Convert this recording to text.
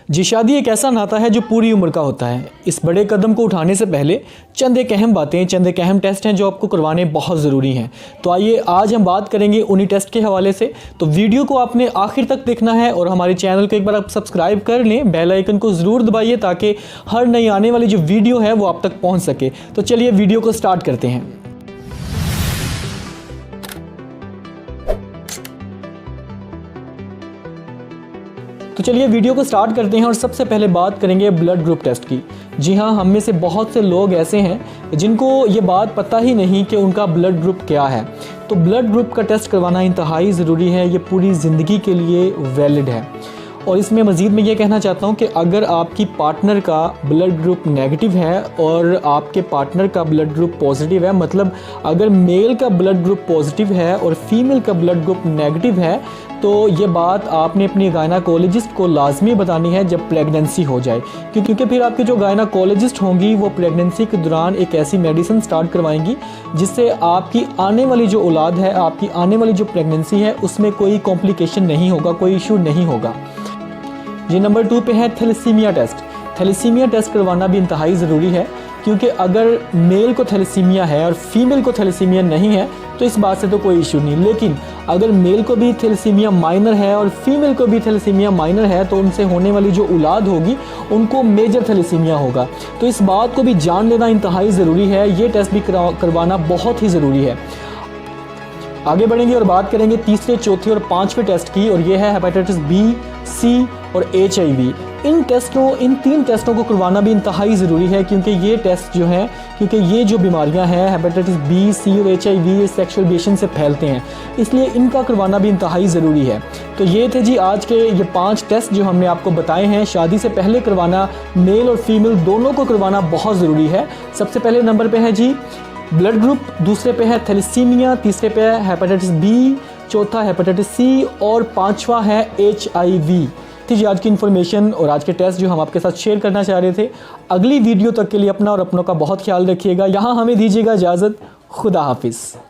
जी, शादी एक ऐसा नाता है जो पूरी उम्र का होता है। इस बड़े कदम को उठाने से पहले चंद एक अहम बातें, चंद एक अहम टेस्ट हैं जो आपको करवाने बहुत ज़रूरी हैं। तो आइए आज हम बात करेंगे उन्हीं टेस्ट के हवाले से। तो वीडियो को आपने आखिर तक देखना है और हमारे चैनल को एक बार आप सब्सक्राइब कर लें, बेल आइकन को ज़रूर दबाइए ताकि हर नई आने वाली जो वीडियो है वो आप तक पहुँच सके। तो चलिए वीडियो को स्टार्ट करते हैं। तो चलिए वीडियो को स्टार्ट करते हैं और सबसे पहले बात करेंगे ब्लड ग्रुप टेस्ट की। जी हाँ, हम में से बहुत से लोग ऐसे हैं जिनको ये बात पता ही नहीं कि उनका ब्लड ग्रुप क्या है। तो ब्लड ग्रुप का टेस्ट करवाना इंतहाई ज़रूरी है, ये पूरी ज़िंदगी के लिए वैलिड है। और इसमें मज़ीद मैं ये कहना चाहता हूँ कि अगर आपकी पार्टनर का ब्लड ग्रुप नेगेटिव है और आपके पार्टनर का ब्लड ग्रुप पॉजिटिव है, मतलब अगर मेल का ब्लड ग्रुप पॉजिटिव है और फीमेल का ब्लड ग्रुप नेगेटिव है, तो ये बात आपने अपनी गायनाकोलॉजिस्ट को लाजमी बतानी है जब प्रेगनेंसी हो जाए, क्योंकि फिर आपकी जो गायनाकोलॉजिस्ट होंगी वो प्रेगनेंसी के दौरान एक ऐसी मेडिसिन स्टार्ट करवाएंगी जिससे आपकी आने वाली जो औलाद है, आपकी आने वाली जो प्रेगनेंसी है, उसमें कोई कॉम्प्लिकेशन नहीं होगा, कोई इशू नहीं होगा। ये नंबर 2 पे है थैलेसीमिया टेस्ट। थैलेसीमिया टेस्ट करवाना भी इंतहाई ज़रूरी है, क्योंकि अगर मेल को थैलेसीमिया है और फीमेल को थैलेसीमिया नहीं है तो इस बात से तो कोई इशू नहीं, लेकिन अगर मेल को भी थैलेसीमिया माइनर है और फीमेल को भी थैलेसीमिया माइनर है तो उनसे होने वाली जो औलाद होगी उनको मेजर थैलेसीमिया होगा। तो इस बात को भी जान लेना इंतहाई ज़रूरी है, ये टेस्ट भी करवाना बहुत ही ज़रूरी है। आगे बढ़ेंगे और बात करेंगे तीसरे, चौथे और पांचवें टेस्ट की, और ये है हेपेटाइटिस बी, सी और HIV। इन 3 टेस्टों को करवाना भी इंतहाई ज़रूरी है, क्योंकि ये टेस्ट जो हैं, क्योंकि ये जो बीमारियां हैं हेपेटाइटिस बी, सी और HIV, ये सेक्सुअल रिलेशन से फैलते हैं, इसलिए इनका करवाना भी इंतहाई ज़रूरी है। तो ये थे जी आज के ये 5 टेस्ट जो हमने आपको बताए हैं। शादी से पहले करवाना, मेल और फीमेल दोनों को करवाना बहुत ज़रूरी है। सबसे पहले नंबर पर है जी ब्लड ग्रुप, दूसरे पे है थैलेसीमिया, तीसरे पे है हेपेटाइटिस बी, चौथा हेपेटाइटिस सी और पांचवा है HIV। थी जी आज की इन्फॉर्मेशन और आज के टेस्ट जो हम आपके साथ शेयर करना चाह रहे थे। अगली वीडियो तक के लिए अपना और अपनों का बहुत ख्याल रखिएगा। यहाँ हमें दीजिएगा इजाज़त। खुदा हाफिज़।